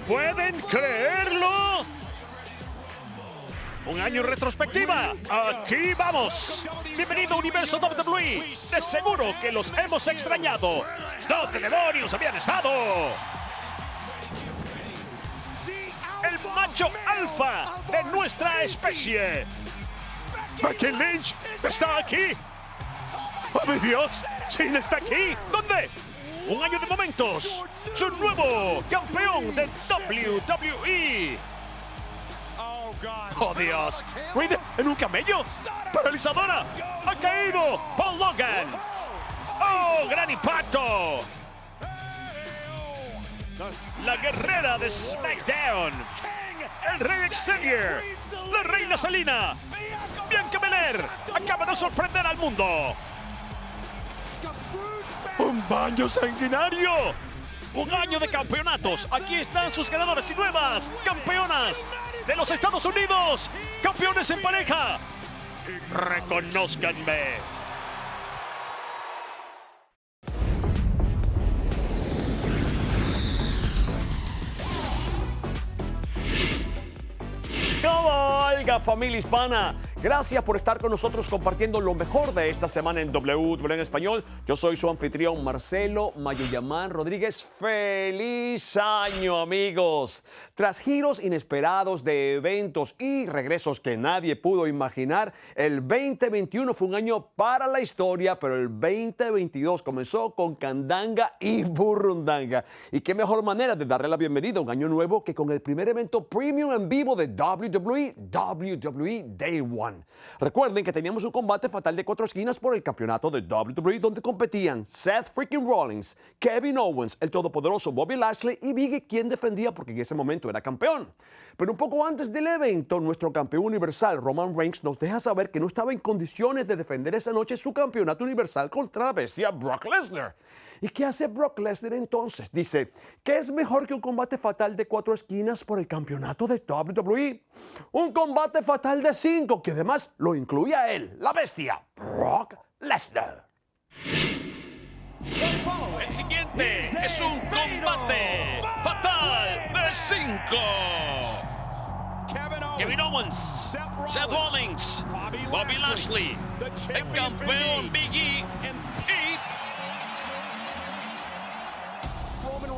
¿Pueden creerlo? Un año en retrospectiva. Aquí vamos. Bienvenido a Universo WWE. De seguro que los hemos extrañado. ¿Dónde demonios habían estado? El macho alfa de nuestra especie. Becky Lynch está aquí. ¡Oh, mi Dios! ¿Sin está aquí? ¿Dónde? Un año de momentos. Su nuevo campeón de WWE. ¡Oh, Dios! ¡Reed en un camello! ¡Paralizadora! ¡Ha caído! ¡Paul Logan! ¡Oh, gran impacto! La guerrera de SmackDown. El Rey Xavier. La Reina Salina. Bianca Belair acaba de sorprender al mundo. ¡Un baño sanguinario! ¡Un año de campeonatos! Aquí están sus ganadoras y nuevas campeonas de los Estados Unidos. ¡Campeones en pareja! ¡Reconózcanme! Oiga, familia hispana, gracias por estar con nosotros compartiendo lo mejor de esta semana en WWE en español. Yo soy su anfitrión Marcelo Mayuyamán Rodríguez. ¡Feliz año, amigos! Tras giros inesperados de eventos y regresos que nadie pudo imaginar, el 2021 fue un año para la historia, pero el 2022 comenzó con candanga y burrundanga. Y qué mejor manera de darle la bienvenida a un año nuevo que con el primer evento premium en vivo de WWE Day One. Recuerden que teníamos un combate fatal de 4 esquinas por el campeonato de WWE donde competían Seth freaking Rollins, Kevin Owens, el todopoderoso Bobby Lashley y Big E, quien defendía porque en ese momento era campeón. Pero un poco antes del evento, nuestro campeón universal Roman Reigns nos deja saber que no estaba en condiciones de defender esa noche su campeonato universal contra la bestia Brock Lesnar. ¿Y qué hace Brock Lesnar entonces? Dice, ¿qué es mejor que un combate fatal de 4 esquinas por el campeonato de WWE? Un combate fatal de 5, que además lo incluye a él, la bestia, Brock Lesnar. El siguiente es un combate fatal de 5. Kevin Owens, Seth Rollins, Bobby Lashley, el campeón Big E y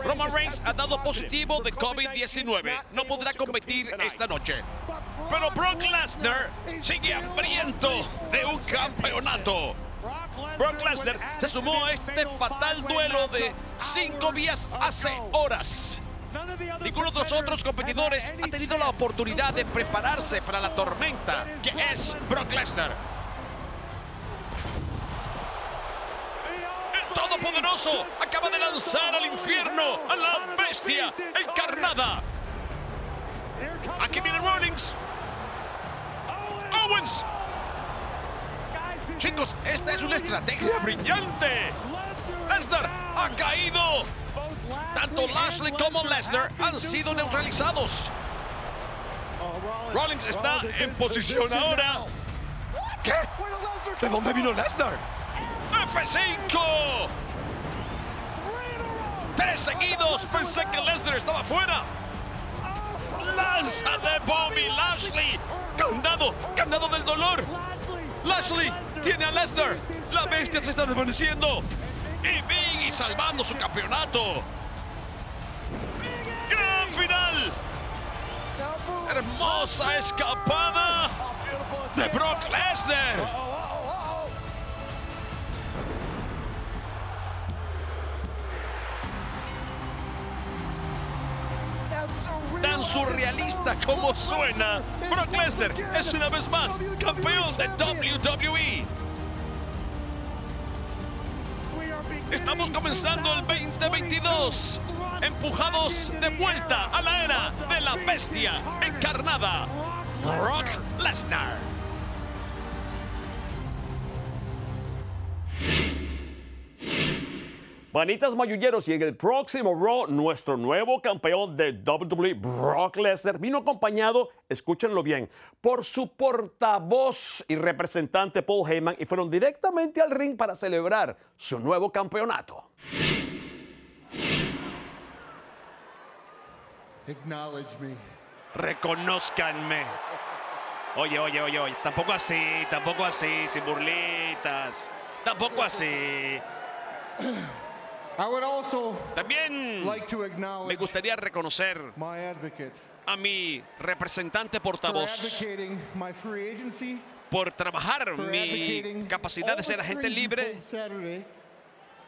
Roman Reigns ha dado positivo de COVID-19. No podrá competir esta noche. Pero Brock Lesnar sigue hambriento de un campeonato. Brock Lesnar se sumó a este fatal duelo de 5 días hace horas. Ninguno de los otros competidores ha tenido la oportunidad de prepararse para la tormenta que es Brock Lesnar. El Todopoderoso acaba de lanzar al infierno a la bestia encarnada. Aquí viene Rollins. Owens. Chicos, esta es una estrategia brillante. Lesnar ha caído. Tanto Lashley como Lesnar han sido neutralizados. Rollins está en posición ahora. ¿Qué? ¿De dónde vino Lesnar? F5. 3 seguidos. Pensé que Lesnar estaba fuera. Lanza de Bobby Lashley. Candado del dolor. Lashley tiene a Lesnar. La bestia se está desvaneciendo. Y Big E salvando su campeonato. ¡Gran final! ¡Hermosa escapada de Brock Lesnar! Tan surrealista como suena, Brock Lesnar es una vez más campeón de WWE. Estamos comenzando el 2022, empujados de vuelta a la era de la bestia encarnada, Brock Lesnar. Manitas mayulleros, y en el próximo Raw, nuestro nuevo campeón de WWE, Brock Lesnar, vino acompañado, escúchenlo bien, por su portavoz y representante Paul Heyman, y fueron directamente al ring para celebrar su nuevo campeonato. Acknowledge me. Reconózcanme. Oye. Tampoco así, sin burlitas. Tampoco así. I would also También like to me acknowledge gustaría reconocer my advocate a mi representante for portavoz advocating my free agency, por trabajar for mi advocating capacidad all de the ser agente strings you libre pulled Saturday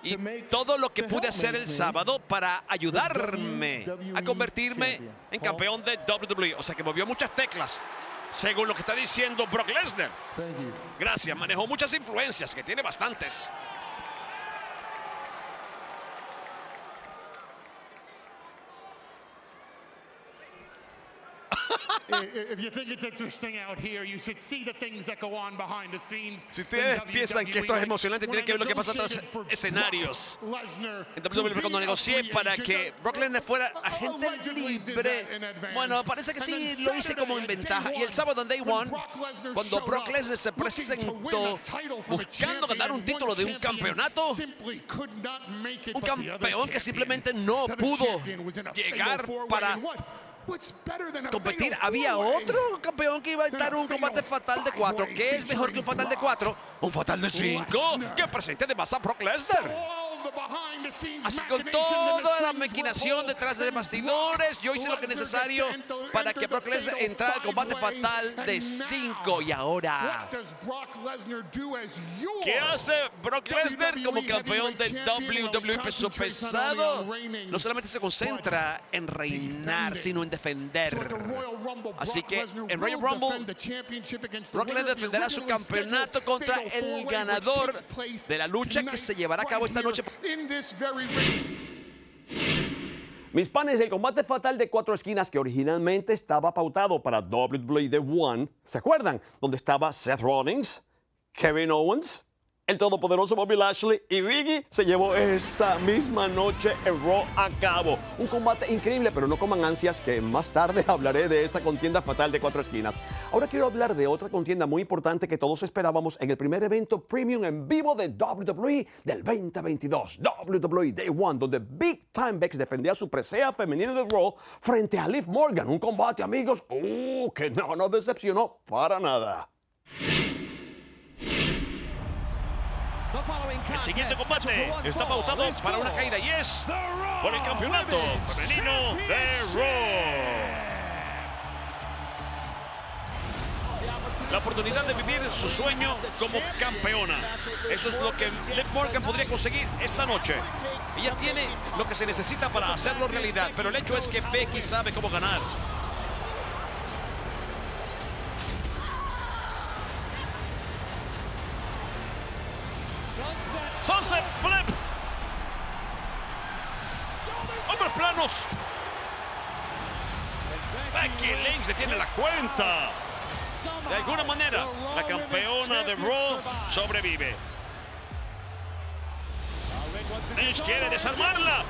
y to make- todo lo que to pude help hacer make el me sábado para ayudarme WWE a convertirme champion. en Paul? campeón de WWE. O sea que movió muchas teclas, según lo que está diciendo Brock Lesnar. Thank you. Gracias, manejó muchas influencias, que tiene bastantes. If you think it's interesting out here, you should see the things that go on behind the scenes. Si ustedes piensan que esto es emocionante, tienen que ver lo que pasa tras escenarios. En WWE, cuando negocié para que Brock Lesnar fuera agente libre, bueno, parece que sí lo hice como en ventaja. Y el sábado en Day One, cuando Brock Lesnar se presentó buscando ganar un título de un campeonato, un campeón que simplemente no pudo llegar para competir. Había otro campeón que iba a estar en un combate fatal de 4. ¿Qué es mejor que un fatal de 4? Un fatal de 5 que presente además a Brock Lesnar. Así con toda la maquinación detrás de bastidores, yo hice lo que es necesario para que Brock Lesnar entrara al combate fatal de 5. Y ahora, ¿qué hace Brock Lesnar como campeón de WWE peso pesado? No solamente se concentra en reinar, sino en defender. Así que en Royal Rumble, Brock Lesnar defenderá su campeonato contra el ganador de la lucha que se llevará a cabo esta noche. Mis panes, el combate fatal de 4 esquinas que originalmente estaba pautado para WWE Day One, ¿se acuerdan? Donde estaba Seth Rollins, Kevin Owens, el todopoderoso Bobby Lashley y Biggie, se llevó esa misma noche en Raw a cabo. Un combate increíble, pero no coman ansias que más tarde hablaré de esa contienda fatal de 4 esquinas. Ahora quiero hablar de otra contienda muy importante que todos esperábamos en el primer evento premium en vivo de WWE del 2022, WWE Day One, donde Big Time Bex defendía su presea femenina de Raw frente a Liv Morgan. Un combate, amigos, que no nos decepcionó para nada. El siguiente combate está pautado para una caída y es por el campeonato femenino de Raw. La oportunidad de vivir su sueño como campeona. Eso es lo que Liv Morgan podría conseguir esta noche. Ella tiene lo que se necesita para hacerlo realidad, pero el hecho es que Becky sabe cómo ganar. Sunset Flip. Hombros planos. Becky Lynch detiene la cuenta. De alguna manera, la campeona de Raw sobrevive. Lynch quiere desarmarla.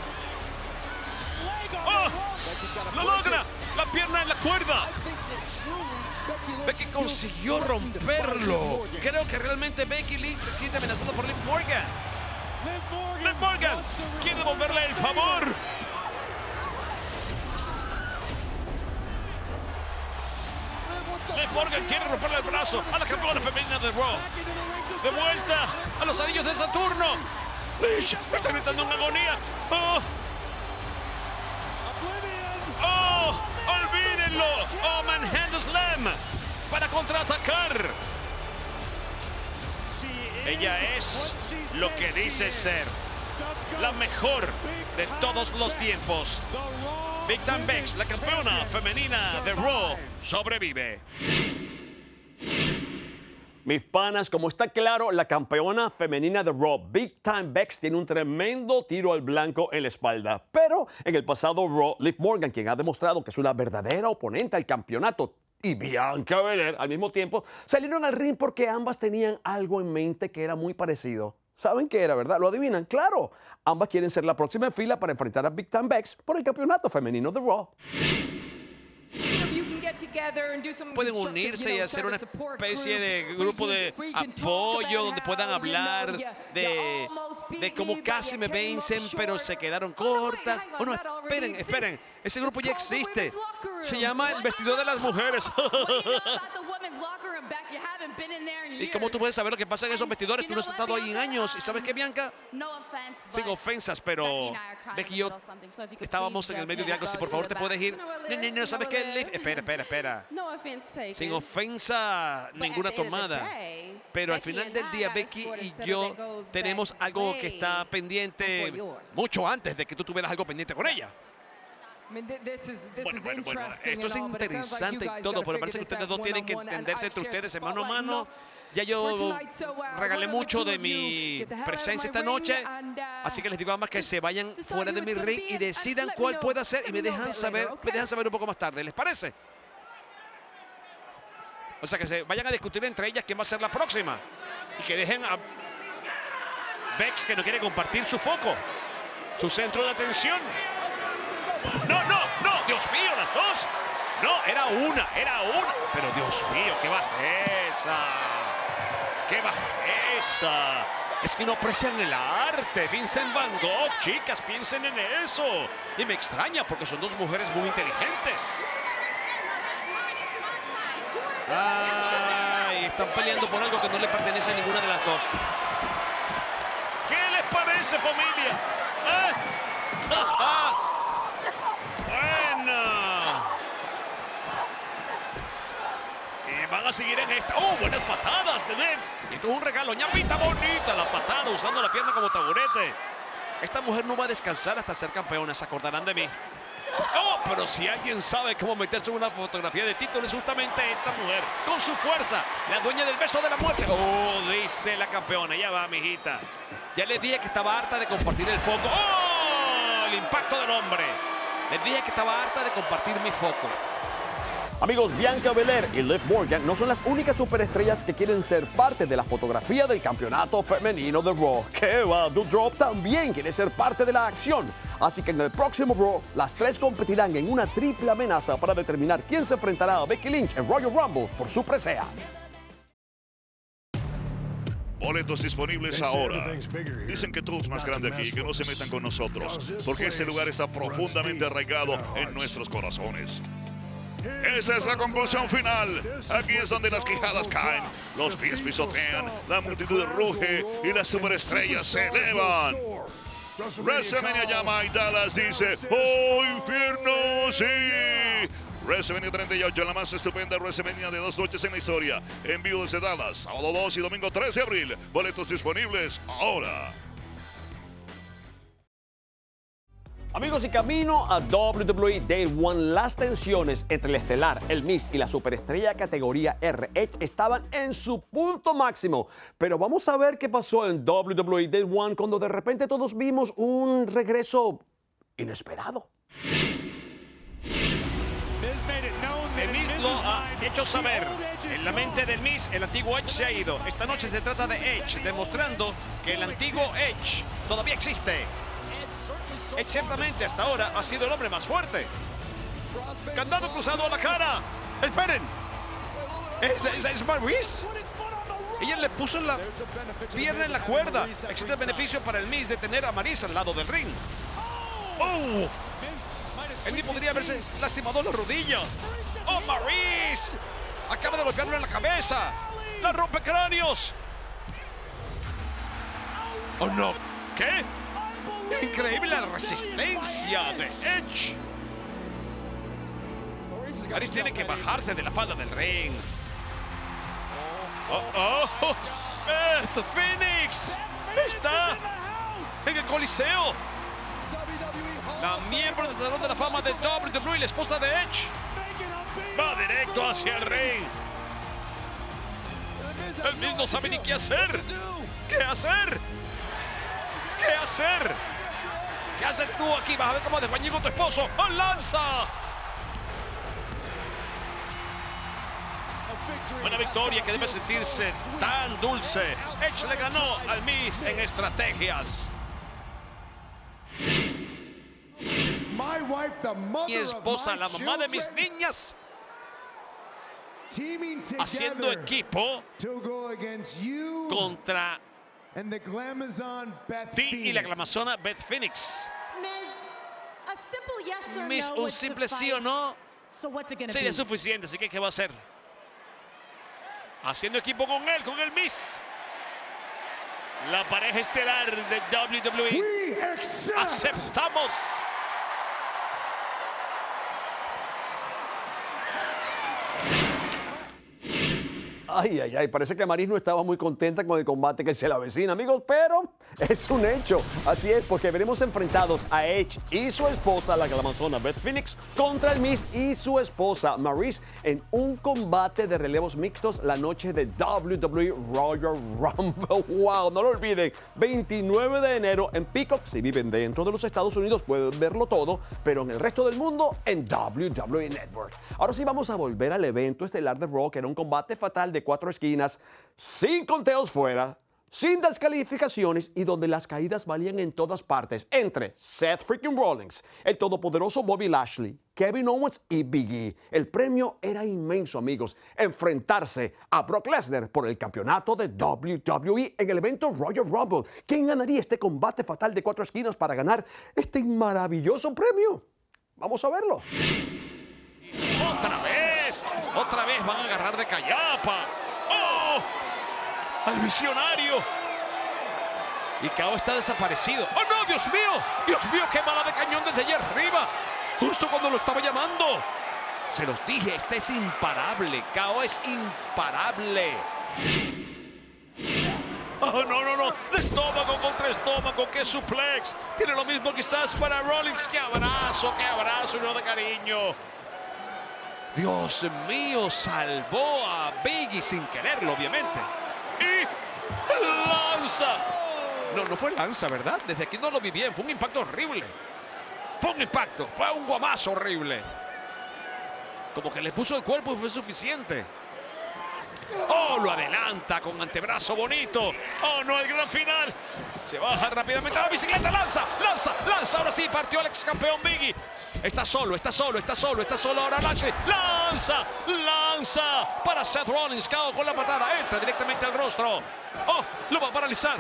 ¡Oh! ¡Lo logra! La pierna en la cuerda. Becky consiguió romperlo. Creo que realmente Becky Lynch se siente amenazada por Liv Morgan. Liv Morgan quiere devolverle el favor. Liv Morgan quiere romperle el brazo a la campeona femenina de Raw. De vuelta a los anillos de Saturno. Lynch está gritando en agonía. ¡Oh! ¡Oh! ¡Olvídenlo! ¡Oh, Manhandle Slam! Para contraatacar. Ella es lo que dice ser. La mejor de todos los tiempos. Big Time Bex, la campeona femenina de Raw, sobrevive. Mis panas, como está claro, la campeona femenina de Raw, Big Time Bex, tiene un tremendo tiro al blanco en la espalda. Pero en el pasado Raw, Liv Morgan, quien ha demostrado que es una verdadera oponente al campeonato, y Bianca Belair al mismo tiempo, salieron al ring porque ambas tenían algo en mente que era muy parecido. ¿Saben qué era, verdad? ¿Lo adivinan? ¡Claro! Ambas quieren ser la próxima en fila para enfrentar a Big Time Bex por el campeonato femenino de Raw. You can get pueden unirse y hacer una especie de grupo de apoyo donde puedan hablar de cómo casi me vencen, pero se quedaron cortas. Oh, no, esperen. Ese grupo ya existe. Se llama el vestidor de las mujeres. ¿Y cómo tú puedes saber lo que pasa en esos vestidores? Tú no has estado ahí en años. ¿Y sabes qué, Bianca? Sin ofensas, pero Becky y yo estábamos en el medio de algo. Si por favor te puedes ir. No, ¿sabes qué, Liv? Espera. Sin ofensa ninguna tomada. Pero al final del día, Becky y yo tenemos algo que está pendiente mucho antes de que tú tuvieras algo pendiente con ella. Bueno, esto es interesante y todo, pero parece que ustedes dos tienen que entenderse entre ustedes en mano a mano. Ya yo regalé mucho de mi presencia esta noche, así que les digo a ambas que se vayan fuera de mi ring y decidan cuál puede ser y me dejan saber un poco más tarde. ¿Les parece? O sea, que se vayan a discutir entre ellas quién va a ser la próxima y que dejen a Bex, que no quiere compartir su foco, su centro de atención. No, Dios mío, las dos. No, era una. Pero Dios mío, qué bajeza. Es que no aprecian el arte. Vincent Van Gogh, chicas, piensen en eso. Y me extraña porque son dos mujeres muy inteligentes. Ay, están peleando por algo que no le pertenece a ninguna de las dos. ¿Qué les parece, familia? Van a seguir en esta. ¡Oh, buenas patadas de Nev! Y tuvo un regalo. ¡Ñapita bonita! La patada usando la pierna como taburete. Esta mujer no va a descansar hasta ser campeona. Se acordarán de mí. ¡Oh! Pero si alguien sabe cómo meterse en una fotografía de título es justamente esta mujer. Con su fuerza. La dueña del beso de la muerte. ¡Oh! Dice la campeona. Ya va, mijita. Ya les dije que estaba harta de compartir el foco. ¡Oh! El impacto del hombre. Les dije que estaba harta de compartir mi foco. Amigos, Bianca Belair y Liv Morgan no son las únicas superestrellas que quieren ser parte de la fotografía del campeonato femenino de Raw. ¿Qué va? Doudrop también quiere ser parte de la acción. Así que en el próximo Raw, las tres competirán en una triple amenaza para determinar quién se enfrentará a Becky Lynch en Royal Rumble por su presea. Boletos disponibles ahora. Dicen que todo es más grande aquí y que no se metan con nosotros, porque ese lugar está profundamente arraigado en nuestros corazones. Esa es la conclusión final. Aquí es donde las quijadas caen, los pies pisotean, la multitud ruge y las superestrellas se elevan. WrestleMania llama y Dallas dice: ¡oh, infierno, sí! WrestleMania 38, la más estupenda WrestleMania de 2 noches en la historia. En vivo desde Dallas, sábado 2 y domingo 3 de abril. Boletos disponibles ahora. Amigos, y camino a WWE Day One, las tensiones entre el estelar, el Miz y la superestrella categoría R Edge estaban en su punto máximo. Pero vamos a ver qué pasó en WWE Day One cuando de repente todos vimos un regreso inesperado. El Miz lo ha hecho saber. En la mente del Miz, el antiguo Edge se ha ido. Esta noche se trata de Edge, demostrando que el antiguo Edge todavía existe. Edge ciertamente hasta ahora ha sido el hombre más fuerte. Candado cruzado a la cara. ¡Esperen! ¿Es Maryse? Ella le puso la pierna en la cuerda. Existe el beneficio para el Miz de tener a Maryse al lado del ring. ¡Oh! El Miz podría haberse lastimado la rodilla. ¡Oh, Maryse! Acaba de golpearlo en la cabeza. ¡La rompecráneos! ¡Oh, no! ¿Qué? Increíble la resistencia de Edge. Maryse tiene que bajarse de la falda del ring. ¡Beth Phoenix! Está en el Coliseo. La miembro del Salón de la Fama de WWE, la esposa de Edge, va directo hacia el ring. El Miz no sabe ni qué hacer. ¿Qué hacer? ¿Qué hacer? ¿Qué haces tú aquí? Vas a ver cómo desguañigo tu esposo. ¡Oh, lanza! Una victoria que debe sentirse tan dulce. Edge le ganó al Miz en estrategias. Mi esposa, la mamá de mis niñas. haciendo equipo contra ti y la glamazona Beth Phoenix. Miss, un simple sí o no sería suficiente, así que ¿qué va a hacer? Haciendo equipo con el Miss. La pareja estelar de WWE. Aceptamos. Ay, ay, ay, parece que Maris no estaba muy contenta con el combate que se le avecina, amigos, pero es un hecho. Así es, porque veremos enfrentados a Edge y su esposa, la glamazona Beth Phoenix, contra el Miz y su esposa Maryse en un combate de relevos mixtos la noche de WWE Royal Rumble. ¡Wow! No lo olviden, 29 de enero en Peacock. Si viven dentro de los Estados Unidos pueden verlo todo, pero en el resto del mundo en WWE Network. Ahora sí vamos a volver al evento estelar de Raw, que era un combate fatal de 4 esquinas, sin conteos fuera, sin descalificaciones y donde las caídas valían en todas partes, entre Seth freaking Rollins, el todopoderoso Bobby Lashley, Kevin Owens y Big E. El premio era inmenso, amigos, enfrentarse a Brock Lesnar por el campeonato de WWE en el evento Royal Rumble. ¿Quién ganaría este combate fatal de 4 esquinas para ganar este maravilloso premio? Vamos a verlo. Otra vez van a agarrar de callapa. ¡Oh! Al visionario. Y KO está desaparecido. ¡Oh, no! ¡Dios mío! ¡Dios mío! ¡Qué bala de cañón desde allá arriba! Justo cuando lo estaba llamando. Se los dije, este es imparable. KO es imparable. ¡Oh, no, no, no! De estómago contra estómago. ¡Qué suplex! Tiene lo mismo quizás para Rollins. ¡Qué abrazo! ¡Uno de cariño! Dios mío, salvó a Biggie sin quererlo, obviamente. Y lanza. No fue lanza, ¿verdad? Desde aquí no lo vi bien. Fue un impacto horrible. Fue un guamazo horrible. Como que le puso el cuerpo y fue suficiente. Oh, lo adelanta con antebrazo bonito. Oh, no, el gran final. Se baja rápidamente a la bicicleta. Lanza. Ahora sí, partió el ex campeón Biggie. Está solo ahora Lashley. Lanza para Seth Rollins. KO con la patada. Entra directamente al rostro. Oh, lo va a paralizar.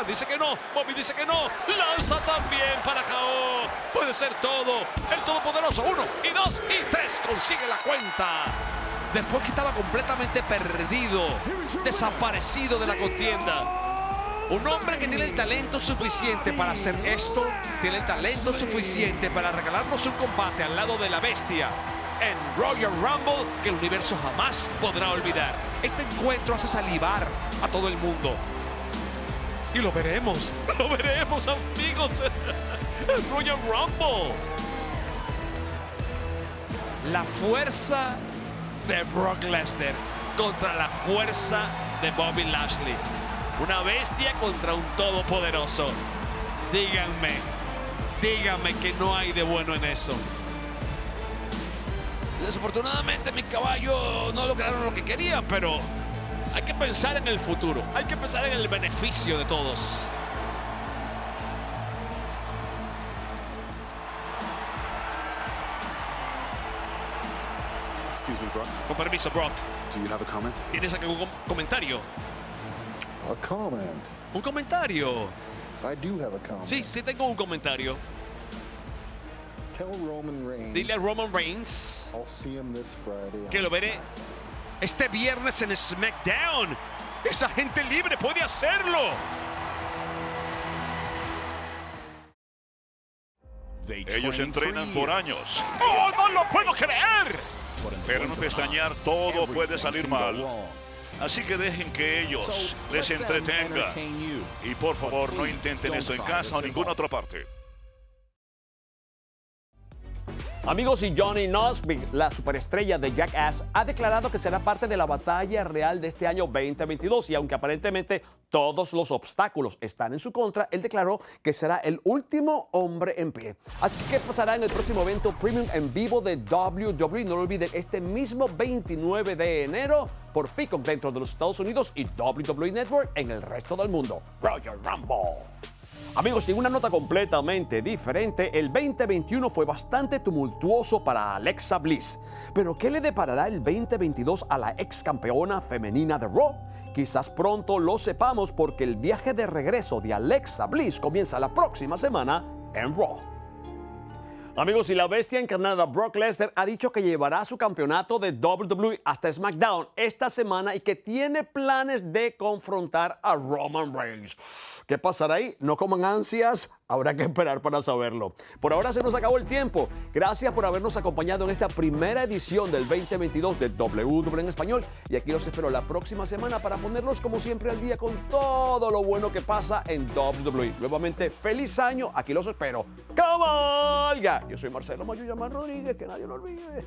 Dice que no. Bobby dice que no. Lanza también para KO. Puede ser todo. El todopoderoso. 1 y 2 y 3. Consigue la cuenta. Después que estaba completamente perdido, desaparecido de la contienda. Un hombre que tiene el talento suficiente para hacer esto, tiene el talento suficiente para regalarnos un combate al lado de la bestia en Royal Rumble que el universo jamás podrá olvidar. Este encuentro hace salivar a todo el mundo. Y lo veremos amigos, en Royal Rumble. La fuerza de Brock Lesnar contra la fuerza de Bobby Lashley. Una bestia contra un todopoderoso. Díganme que no hay de bueno en eso. Desafortunadamente mis caballos no lograron lo que querían, pero hay que pensar en el futuro. Hay que pensar en el beneficio de todos. Excuse me, Brock. Con permiso, Brock. Do you have a comment? ¿Tienes algún comentario? A comment. Un comentario. I do have a comment. Sí tengo un comentario. Tell Roman Reigns. Dile a Roman Reigns I'll see him this Friday que lo veré este viernes en SmackDown. Esa gente libre puede hacerlo. Ellos entrenan por años, ¡Oh, no lo puedo creer! pero en un pestañear todo puede salir mal. Así que dejen que ellos les entretengan. Y por favor, no intenten esto en casa o en ninguna otra parte. Amigos, y Johnny Knoxville, la superestrella de Jackass, ha declarado que será parte de la batalla real de este año 2022 y aunque aparentemente todos los obstáculos están en su contra, él declaró que será el último hombre en pie. Así que, ¿qué pasará en el próximo evento Premium en vivo de WWE? No lo olviden, este mismo 29 de enero por Peacock dentro de los Estados Unidos y WWE Network en el resto del mundo. Royal Rumble. Amigos, en una nota completamente diferente, el 2021 fue bastante tumultuoso para Alexa Bliss. Pero ¿qué le deparará el 2022 a la ex campeona femenina de Raw? Quizás pronto lo sepamos porque el viaje de regreso de Alexa Bliss comienza la próxima semana en Raw. Amigos, y la bestia encarnada Brock Lesnar ha dicho que llevará su campeonato de WWE hasta SmackDown esta semana y que tiene planes de confrontar a Roman Reigns. ¿Qué pasará ahí? No coman ansias, habrá que esperar para saberlo. Por ahora se nos acabó el tiempo. Gracias por habernos acompañado en esta primera edición del 2022 de WWE en español. Y aquí los espero la próxima semana para ponerlos como siempre al día con todo lo bueno que pasa en WWE. Nuevamente, feliz año, aquí los espero. ¡Cabalga! Yo soy Marcelo Mayo Yamán Rodríguez, que nadie lo olvide.